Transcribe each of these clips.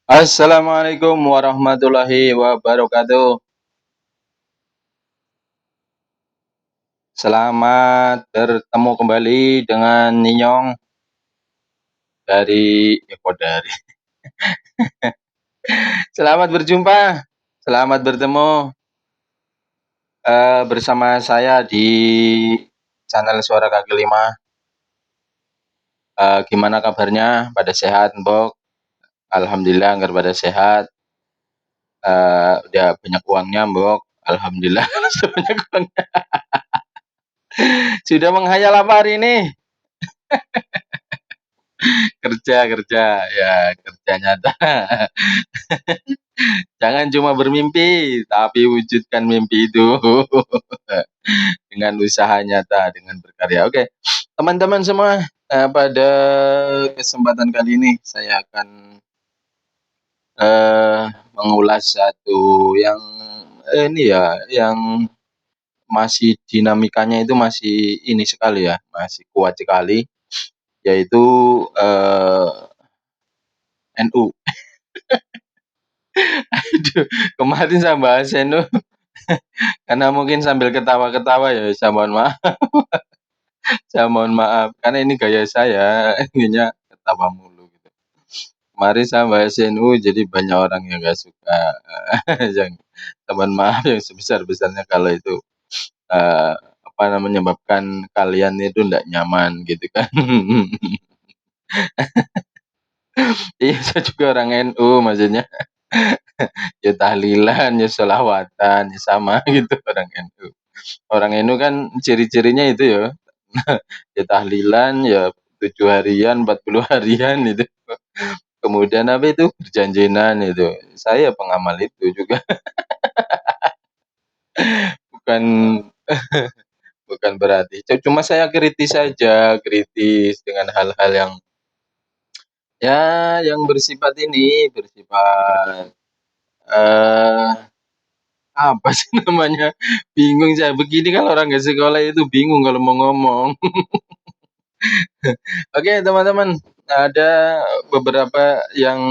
Assalamualaikum warahmatullahi wabarakatuh. Selamat bertemu kembali dengan Ninyong dari dari. Selamat berjumpa, selamat bertemu bersama saya di channel Suara Kaki Lima. Gimana kabarnya? Pada sehat, Mbok? Alhamdulillah, nggak pada sehat. Udah banyak uangnya, Mbok? Alhamdulillah, sudah banyak uangnya. Sudah menghayal apa hari ini? Kerja, kerja, ya kerja nyata. Jangan cuma bermimpi, tapi wujudkan mimpi itu dengan usaha nyata, dengan berkarya. Oke, teman-teman semua, pada kesempatan kali ini saya akan mengulas satu yang ini ya, yang masih dinamikanya itu masih ini sekali ya, masih kuat sekali, yaitu NU. Aduh, kemarin saya bahas NU karena mungkin sambil ketawa-ketawa ya, saya mohon maaf. Saya mohon maaf, karena ini gaya saya, ininya ketawa mulu gitu. Kemarin saya bahas NU, jadi banyak orang yang nggak suka, yang saya mohon maaf yang sebesar-besarnya kalau itu, eee, apa namanya, menyebabkan kalian itu ndak nyaman gitu kan. Iya, saya juga orang NU maksudnya, ya tahlilan, ya sholawatan, ya sama gitu orang NU. Orang NU kan ciri-cirinya itu ya, ya tahlilan, ya 7 harian, 40 harian itu. Kemudian apa itu, berjanjinan itu. Saya pengamal itu juga, bukan bukan berarti cuma saya kritis saja, kritis dengan hal-hal yang, ya yang bersifat ini, bersifat, eee, apa sih namanya, bingung saya, begini kan orang nggak sekolah itu bingung kalau mau ngomong. Oke teman-teman, ada beberapa yang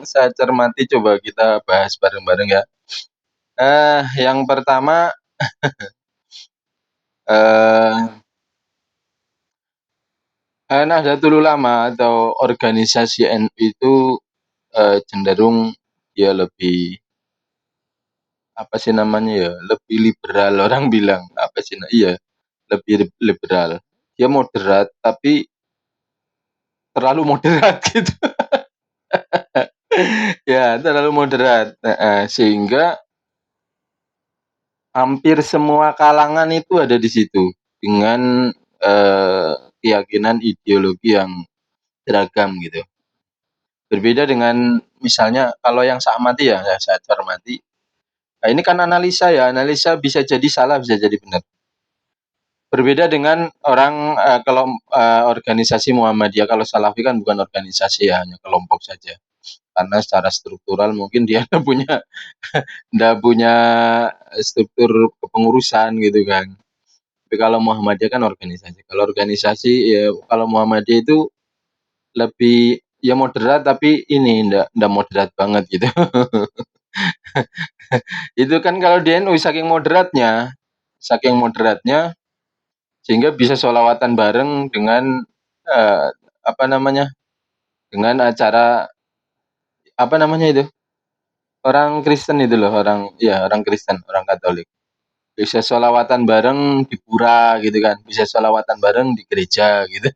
saya cermati, coba kita bahas bareng-bareng ya. Yang pertama, eee Nahdlatul Ulama atau organisasi NU itu, cenderung dia lebih, apa sih namanya ya, lebih liberal, orang bilang, apa sih iya, lebih liberal. Dia moderat, tapi terlalu moderat gitu. Ya, terlalu moderat, heeh, sehingga hampir semua kalangan itu ada di situ, dengan, keyakinan ideologi yang beragam gitu. Berbeda dengan misalnya kalau yang saya amati ya, yang saya cermati, nah ini kan analisa ya, analisa bisa jadi salah, bisa jadi benar. Berbeda dengan orang, kalau, organisasi Muhammadiyah, kalau Salafi kan bukan organisasi ya, hanya kelompok saja. Karena secara struktural mungkin dia nggak punya struktur kepengurusan gitu kan. Tapi kalau Muhammadiyah kan organisasi. Kalau organisasi ya, kalau Muhammadiyah itu lebih, ya moderat, tapi ini ndak moderat banget gitu. Itu kan kalau di NU saking moderatnya sehingga bisa sholawatan bareng dengan, eee, apa namanya, dengan acara, apa namanya itu, orang Kristen itu loh, orang ya orang Kristen, orang Katolik. Bisa sholawatan bareng di pura gitu kan, bisa sholawatan bareng di gereja gitu.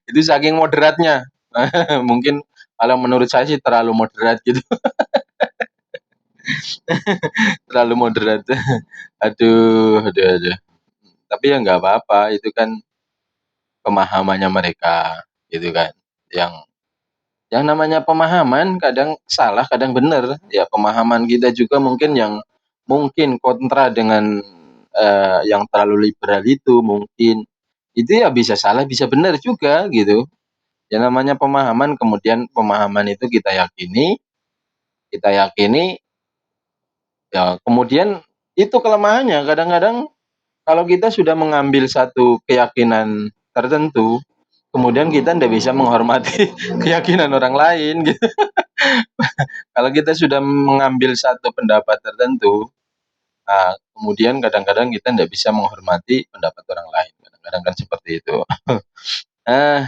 Itu saking moderatnya. Mungkin kalau menurut saya sih terlalu moderat gitu, terlalu moderat. Aduh aduh aduh. Tapi ya nggak apa-apa, itu kan pemahamannya mereka, gitu kan. Yang namanya pemahaman kadang salah, kadang benar. Ya pemahaman kita juga mungkin yang mungkin kontra dengan, yang terlalu liberal itu mungkin. Itu ya bisa salah, bisa benar juga gitu. Yang namanya pemahaman, kemudian pemahaman itu kita yakini, ya kemudian itu kelemahannya kadang-kadang kalau kita sudah mengambil satu keyakinan tertentu, kemudian kita ndak bisa menghormati keyakinan orang lain gitu. Kalau kita sudah mengambil satu pendapat tertentu, kemudian kadang-kadang kita ndak bisa menghormati pendapat orang lain, kadang-kadang kan seperti itu.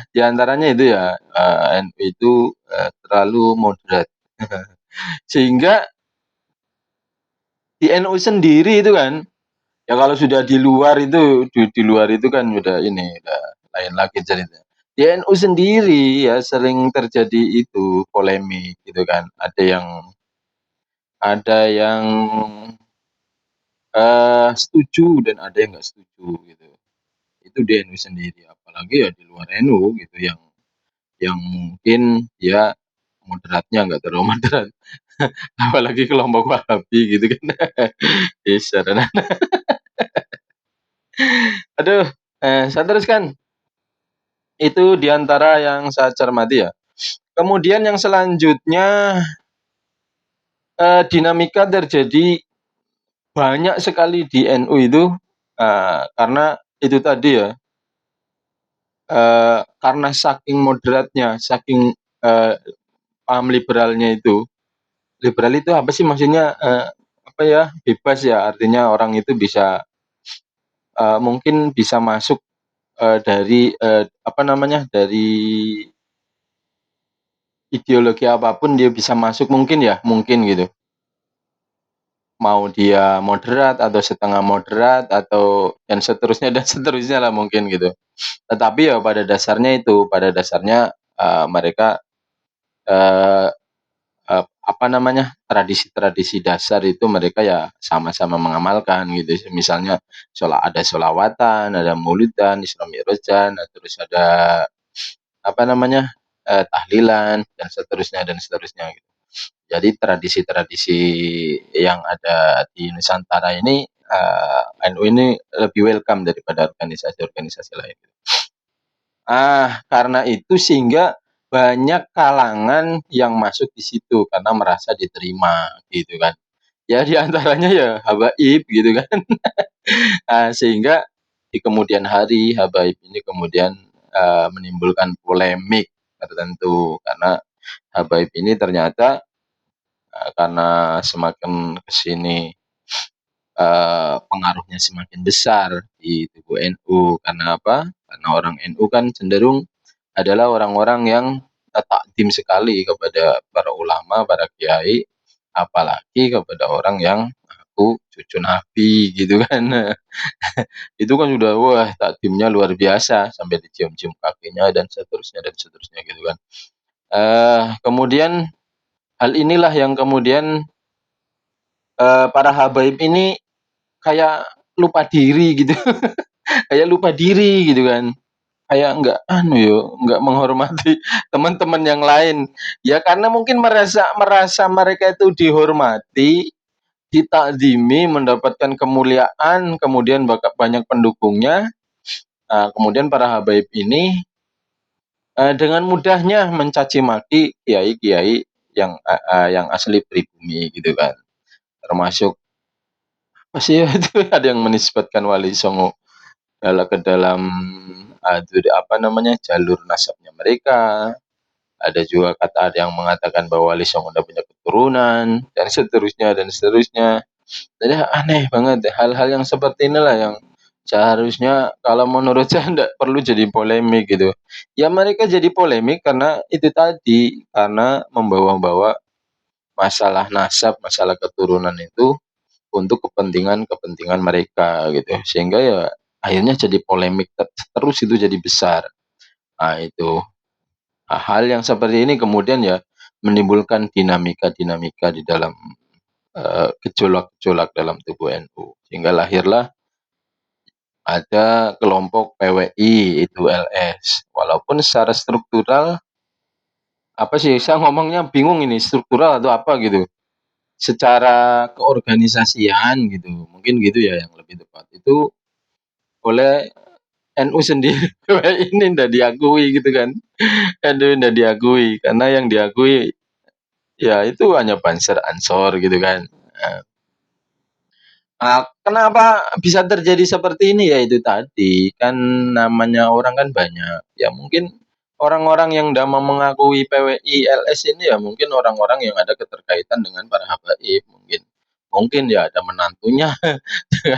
Di antaranya itu ya, NU itu, terlalu moderat. Sehingga di NU sendiri itu kan, ya kalau sudah di luar itu kan udah lain lagi cerita. Di NU sendiri ya sering terjadi itu polemik gitu kan. Ada yang setuju dan ada yang nggak setuju gitu. Itu di NU sendiri, apalagi ya di luar NU gitu yang mungkin dia moderatnya nggak terlalu moderat, apalagi kelompok Wahabi gitu kan. Bisa dan aduh, saya teruskan. Itu diantara yang saya cermati ya. Kemudian yang selanjutnya, dinamika terjadi banyak sekali di NU itu, karena itu tadi ya, karena saking moderatnya, saking, paham liberalnya itu. Liberal itu apa sih maksudnya, apa ya, bebas ya, artinya orang itu bisa, mungkin bisa masuk, dari, apa namanya, dari ideologi apapun dia bisa masuk mungkin ya, mungkin gitu. Mau dia moderat atau setengah moderat atau dan seterusnya dan seterusnya lah mungkin gitu. Tetapi ya pada dasarnya, mereka, eee apa namanya, tradisi-tradisi dasar itu mereka ya sama-sama mengamalkan gitu. Misalnya ada sholawatan, ada maulidan, Isra Mi'rajan, terus ada apa namanya, tahlilan dan seterusnya gitu. Jadi tradisi-tradisi yang ada di Nusantara ini, NU ini lebih welcome daripada organisasi-organisasi lain. Karena itu sehingga banyak kalangan yang masuk di situ karena merasa diterima gitu kan. Ya di antaranya ya habaib gitu kan. Sehingga di kemudian hari habaib ini kemudian, menimbulkan polemik tertentu karena habaib ini ternyata, karena semakin ke sini, pengaruhnya semakin besar di tubuh NU. Karena apa? Karena orang NU kan cenderung adalah orang-orang yang, takdim sekali kepada para ulama, para kiai, apalagi kepada orang yang mengaku cucu nabi gitu kan. Itu kan udah wah takdimnya luar biasa sampai dicium-cium kakinya dan seterusnya gitu kan. Kemudian hal inilah yang kemudian, para habaib ini kayak lupa diri gitu, kayak lupa diri gitu kan. Kayak nggak menghormati teman-teman yang lain. Ya karena mungkin merasa merasa mereka itu dihormati, ditakzimi, mendapatkan kemuliaan, kemudian banyak pendukungnya. Kemudian para habaib ini, dengan mudahnya mencaci maki kiai-kiai yang asli pribumi gitu kan. Termasuk apa sih itu ada yang menisbatkan Wali Songo ke dalam, apa namanya, jalur nasabnya mereka. Ada juga ada yang mengatakan bahwa Wali Songo tidak punya keturunan dan seterusnya dan seterusnya. Jadi aneh banget hal-hal yang seperti inilah yang seharusnya kalau menurut saya ndak perlu jadi polemik gitu. Ya mereka jadi polemik karena itu tadi, karena membawa-bawa masalah nasab, masalah keturunan itu untuk kepentingan-kepentingan mereka gitu. Sehingga ya akhirnya jadi polemik terus itu jadi besar. Itu. Hal yang seperti ini kemudian ya menimbulkan dinamika-dinamika di dalam, gejolak-gejolak dalam tubuh NU. Sehingga lahirlah ada kelompok PWI, itu LS. Walaupun secara struktural, apa sih, saya ngomongnya bingung ini, struktural atau apa gitu. Secara keorganisasian gitu, mungkin gitu ya yang lebih tepat. Itu oleh NU sendiri, PWI ini ndak diakui gitu kan. NU ndak diakui, karena yang diakui ya itu hanya Banser Ansor gitu kan. Eee, Kenapa bisa terjadi seperti ini, ya itu tadi, kan namanya orang kan banyak, ya mungkin orang-orang yang nggak mau mengakui PWI-LS ini ya mungkin orang-orang yang ada keterkaitan dengan para habaib mungkin. Mungkin ya ada menantunya,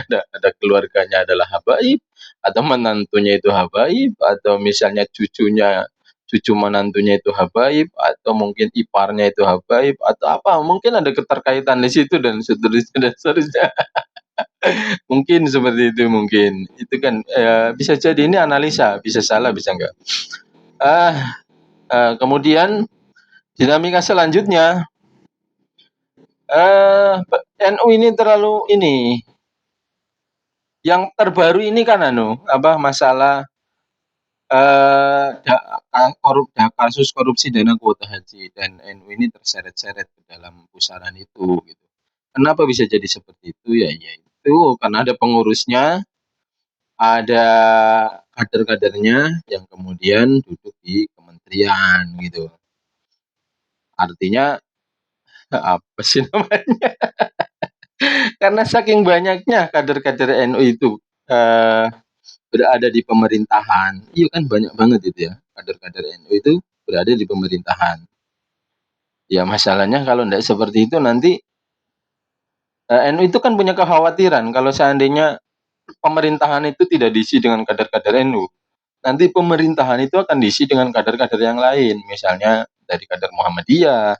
ada keluarganya adalah habaib, atau menantunya itu habaib, atau misalnya cucu menantunya itu habaib, atau mungkin iparnya itu habaib, atau apa, mungkin ada keterkaitan di situ dan seterusnya dan seterusnya. Mungkin seperti itu mungkin. Itu kan, bisa jadi ini analisa, bisa salah, bisa enggak. Kemudian dinamika selanjutnya, NU ini terlalu ini, yang terbaru ini kan masalah, kasus korupsi dana kuota haji dan NU ini terseret-seret ke dalam pusaran itu, gitu. Kenapa bisa jadi seperti itu? Ya itu karena ada pengurusnya, ada kader-kadernya yang kemudian duduk di kementerian gitu. Artinya apa sih namanya? Karena saking banyaknya kader-kader NU itu eh, berada di pemerintahan. Iya kan banyak banget itu ya. Kader-kader NU itu berada di pemerintahan. Ya masalahnya kalau tidak seperti itu nanti NU itu kan punya kekhawatiran kalau seandainya pemerintahan itu tidak diisi dengan kader-kader NU. Nanti pemerintahan itu akan diisi dengan kader-kader yang lain, misalnya dari kader Muhammadiyah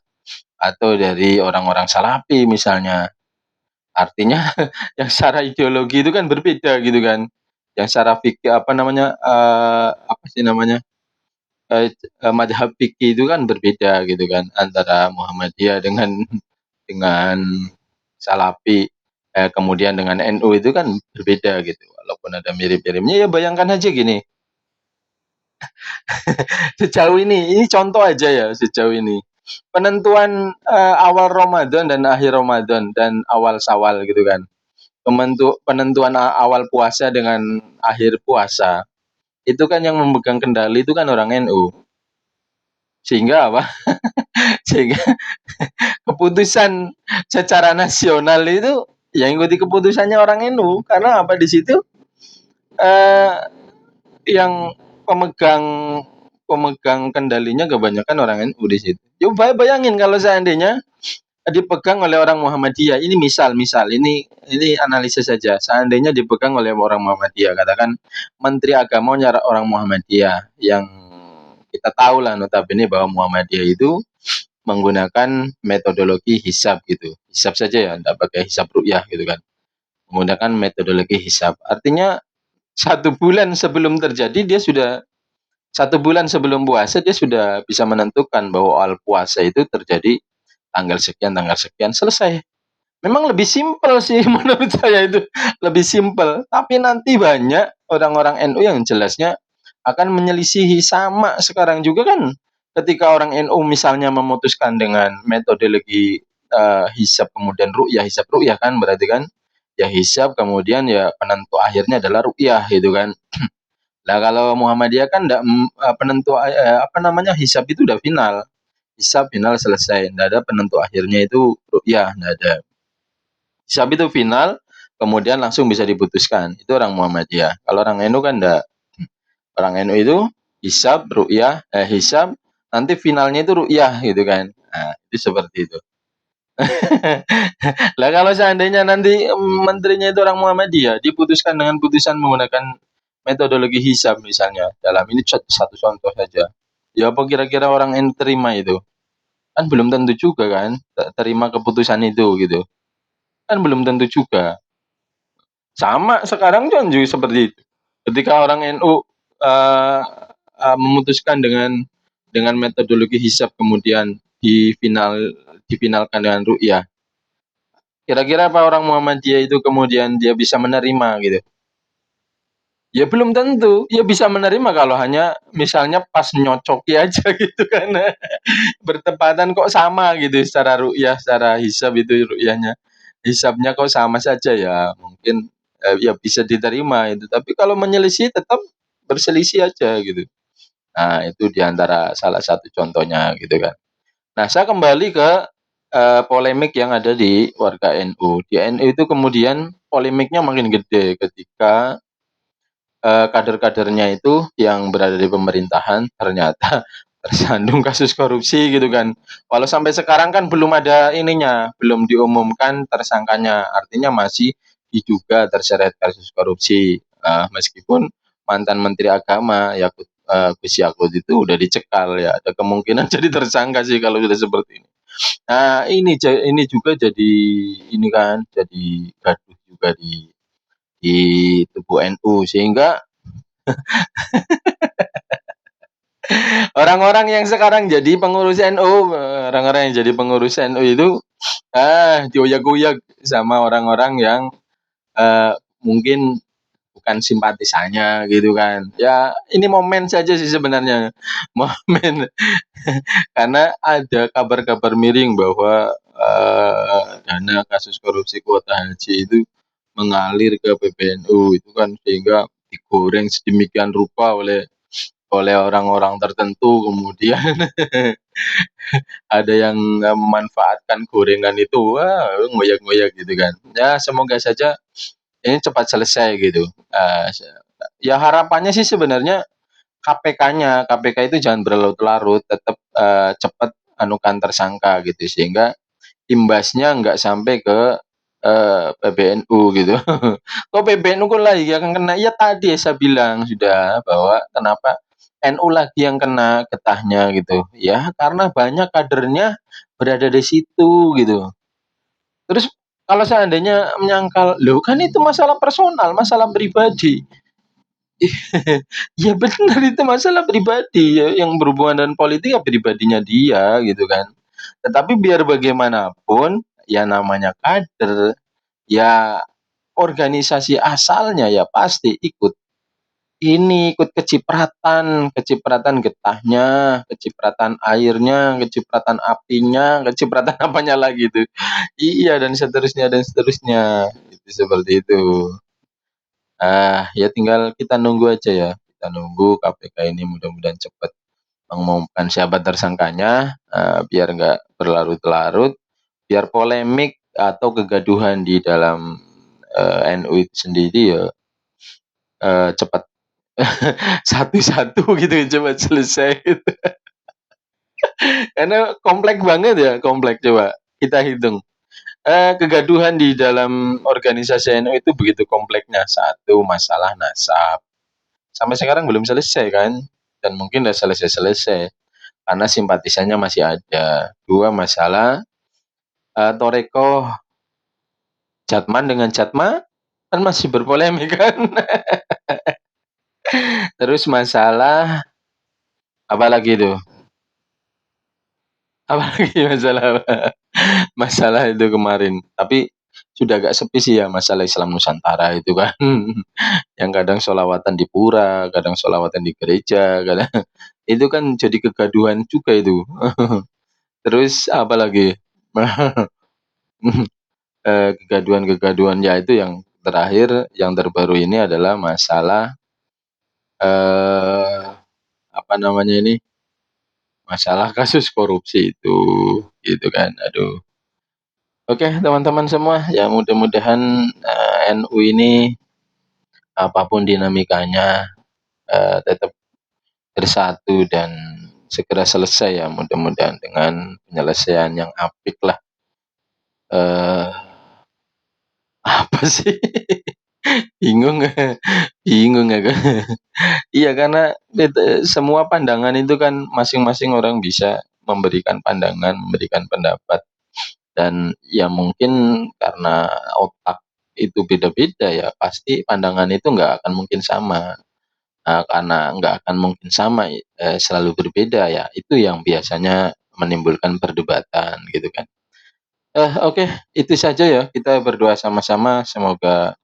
atau dari orang-orang Salafi misalnya. Artinya yang secara ideologi itu kan berbeda gitu kan. Yang secara fikih apa sih namanya? Madhab fikih itu kan berbeda gitu kan antara Muhammadiyah dengan Salafi. Kemudian dengan NU itu kan berbeda gitu. Walaupun ada mirip-miripnya, ya bayangkan aja gini, sejauh ini contoh aja ya sejauh ini. Penentuan awal Ramadan dan akhir Ramadan dan awal Syawal gitu kan. Penentuan awal puasa dengan akhir puasa. Itu kan yang memegang kendali itu kan orang NU. Sehingga apa? Sehingga keputusan secara nasional itu yang ikuti keputusannya orang NU karena apa di situ eh, yang pemegang pemegang kendalinya kebanyakan orang NU di situ. Coba bayangin kalau seandainya dipegang oleh orang Muhammadiyah. Ini misal ini analisis saja. Seandainya dipegang oleh orang Muhammadiyah, katakan Menteri Agamanya orang Muhammadiyah yang kita tahu lah notabene bahwa Muhammadiyah itu menggunakan metodologi hisab gitu. Hisab saja ya, tidak pakai hisab ru'yah gitu kan. Menggunakan metodologi hisab. Artinya 1 bulan sebelum terjadi dia sudah 1 bulan sebelum puasa dia sudah bisa menentukan bahwa awal puasa itu terjadi tanggal sekian selesai. Memang lebih simpel sih menurut saya itu lebih simpel. Tapi nanti banyak orang-orang NU yang jelasnya akan menyelisihi sama sekarang juga kan. Ketika orang NU misalnya memutuskan dengan metodologi hisab kemudian ru'yah, hisab ru'yah kan berarti kan ya hisab kemudian ya penentu akhirnya adalah ru'yah gitu kan. Nah kalau Muhammadiyah kan enggak, penentu hisab itu udah final. Hisab final selesai, enggak ada penentu akhirnya itu ru'yah, enggak ada. Hisab itu final, kemudian langsung bisa diputuskan. Itu orang Muhammadiyah. Kalau orang NU kan enggak. Orang NU itu hisab, nanti finalnya itu ru'yah gitu kan. Nah, itu seperti itu. Lah kalau seandainya nanti menterinya itu orang Muhammadiyah, diputuskan dengan putusan menggunakan metodologi hisab misalnya. Dalam ini satu contoh saja. Ya apa kira-kira orang NU terima itu? Kan belum tentu juga kan terima keputusan itu gitu. Kan belum tentu juga. Sama sekarang kan juga seperti itu. Ketika orang NU memutuskan dengan metodologi hisab kemudian difinalkan dengan ru'yah. Kira-kira apa orang Muhammadiyah itu kemudian dia bisa menerima gitu? Ya belum tentu. Ya bisa menerima kalau hanya misalnya pas nyocoki aja gitu kan. Bertepatan kok sama gitu secara ru'yah, secara hisab itu ru'yahnya. Hisabnya kok sama saja ya mungkin ya bisa diterima itu. Tapi kalau menyelisih tetap berselisih aja gitu. Nah, itu diantara salah satu contohnya gitu kan. Nah, saya kembali ke polemik yang ada di warga NU. Di NU itu kemudian polemiknya makin gede ketika kader-kadernya itu yang berada di pemerintahan ternyata tersandung kasus korupsi gitu kan. Walau sampai sekarang kan belum ada ininya, belum diumumkan tersangkanya, artinya masih diduga terseret kasus korupsi. Meskipun mantan Menteri Agama Yakut Gus Yakut itu udah dicekal ya, ada kemungkinan jadi tersangka sih kalau sudah seperti ini. Nah, ini juga jadi ini kan, jadi gaduh juga di tubuh NU sehingga orang-orang yang sekarang jadi pengurus NU, orang-orang yang jadi pengurus NU itu dioyak-oyak sama orang-orang yang mungkin bukan simpatisannya gitu kan. Ya ini momen saja sih sebenarnya. Momen karena ada kabar-kabar miring bahwa dana kasus korupsi kuota haji itu mengalir ke PBNU itu kan sehingga digoreng sedemikian rupa oleh orang-orang tertentu kemudian ada yang memanfaatkan gorengan itu wah ngoyak-ngoyak gitu kan ya semoga saja ini cepat selesai gitu. Ya harapannya sih sebenarnya KPK itu jangan berlarut-larut tetap cepat anukan tersangka gitu sehingga imbasnya nggak sampai ke PBNU gitu. Kok PBNU kok lagi yang kena? Ya tadi saya bilang sudah bahwa kenapa NU lagi yang kena getahnya gitu. Ya karena banyak kadernya berada di situ gitu. Terus kalau seandainya menyangkal, loh kan itu masalah personal, masalah pribadi. Ya benar itu masalah pribadi ya, yang berhubungan dengan politik ya pribadinya dia gitu kan. Tetapi biar bagaimanapun ya namanya kader, ya organisasi asalnya ya pasti ikut kecipratan, kecipratan getahnya, kecipratan airnya, kecipratan apinya, kecipratan apanya lagi itu. Iya dan seterusnya. Itu seperti itu. Ya tinggal kita nunggu aja ya. Kita nunggu KPK ini mudah-mudahan cepat mengumumkan siapa tersangkanya, biar nggak berlarut-larut, biar polemik atau kegaduhan di dalam NU itu sendiri ya cepat satu-satu gitu cepat selesai gitu. Karena kompleks banget ya, kompleks coba kita hitung. Kegaduhan di dalam organisasi NU itu begitu kompleksnya. Satu masalah nasab. Sampai sekarang belum selesai kan? Dan mungkin udah selesai-selesai karena simpatisannya masih ada. Dua masalah Toreko Jatman dengan Jatma kan masih berpolemik kan. Terus masalah apa lagi tuh? Apa lagi masalah apa? Masalah itu kemarin. Tapi sudah agak sepi sih ya masalah Islam Nusantara itu kan. Yang kadang sholawatan di pura, kadang sholawatan di gereja, kadang itu kan jadi kegaduhan juga itu. Terus apa lagi? Kegaduhan-kegaduhan ya itu yang terakhir, yang terbaru ini adalah masalah eh apa namanya ini? Masalah kasus korupsi itu, gitu kan. Aduh. Oke, teman-teman semua, ya mudah-mudahan NU ini apapun dinamikanya tetap bersatu dan segera selesai ya mudah-mudahan dengan penyelesaian yang apik lah. Eh apa sih? Bingung, bingung aku. Iya karena semua pandangan itu kan masing-masing orang bisa memberikan pandangan, memberikan pendapat dan ya mungkin karena otak itu beda-beda ya pasti pandangan itu nggak akan mungkin sama. Karena nggak akan mungkin sama, selalu berbeda ya, itu yang biasanya menimbulkan perdebatan gitu kan. Oke, itu saja ya, kita berdoa sama-sama semoga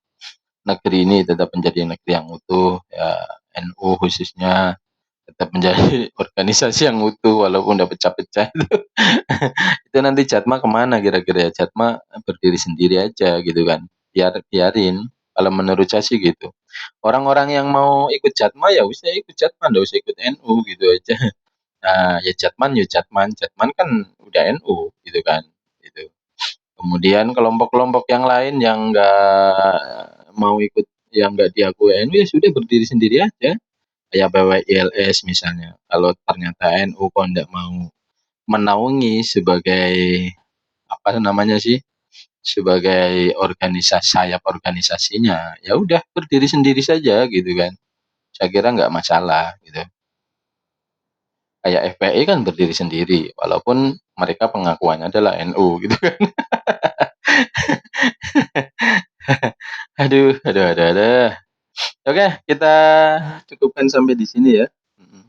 negeri ini tetap menjadi negeri yang utuh, ya NU khususnya tetap menjadi organisasi yang utuh walaupun udah pecah-pecah itu. Itu nanti Jatma kemana kira-kira ya? Jatma berdiri sendiri aja gitu kan, biarin, kalau menurut saya sih gitu. Orang-orang yang mau ikut Jatma ya usah ikut Jatma, nggak usah ikut NU gitu aja. Nah, ya Jatman kan udah NU gitu kan. gitu. Kemudian kelompok-kelompok yang lain yang nggak mau ikut, yang nggak diakui NU, ya sudah berdiri sendiri aja, kayak PWILS misalnya. Kalau ternyata NU kok nggak mau menaungi sebagai, apa namanya sih, sebagai sayap organisasinya, ya udah berdiri sendiri saja gitu kan. Saya kira nggak masalah gitu. Kayak FPI kan berdiri sendiri, walaupun mereka pengakuannya adalah NU gitu kan. Aduh. Oke, kita cukupkan sampai di sini ya. Mhm.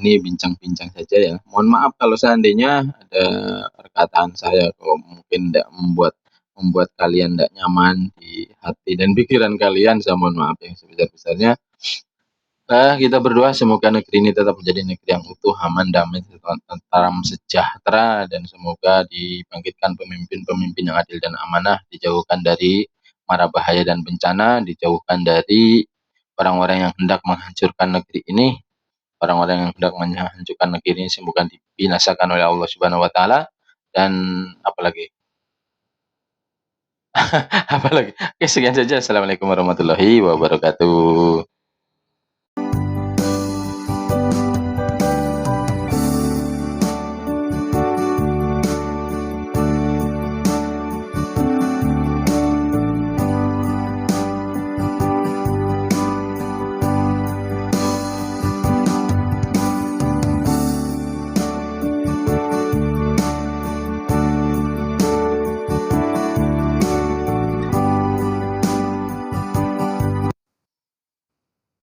Ini bincang-bincang saja ya. Mohon maaf kalau seandainya ada perkataan saya kok mungkin tidak membuat membuat kalian tidak nyaman di hati dan pikiran kalian, saya mohon maaf yang sebesar-besarnya. Kita berdoa semoga negeri ini tetap menjadi negeri yang utuh, aman, damai, tentram, sejahtera, dan semoga dibangkitkan pemimpin-pemimpin yang adil dan amanah, dijauhkan dari mara bahaya dan bencana, dijauhkan dari orang-orang yang hendak menghancurkan negeri ini, orang-orang yang hendak menghancurkan negeri ini semoga dibinasakan oleh Allah Subhanahu wa taala. Dan apalagi? Apalagi? Oke, sekian saja. Assalamualaikum warahmatullahi wabarakatuh.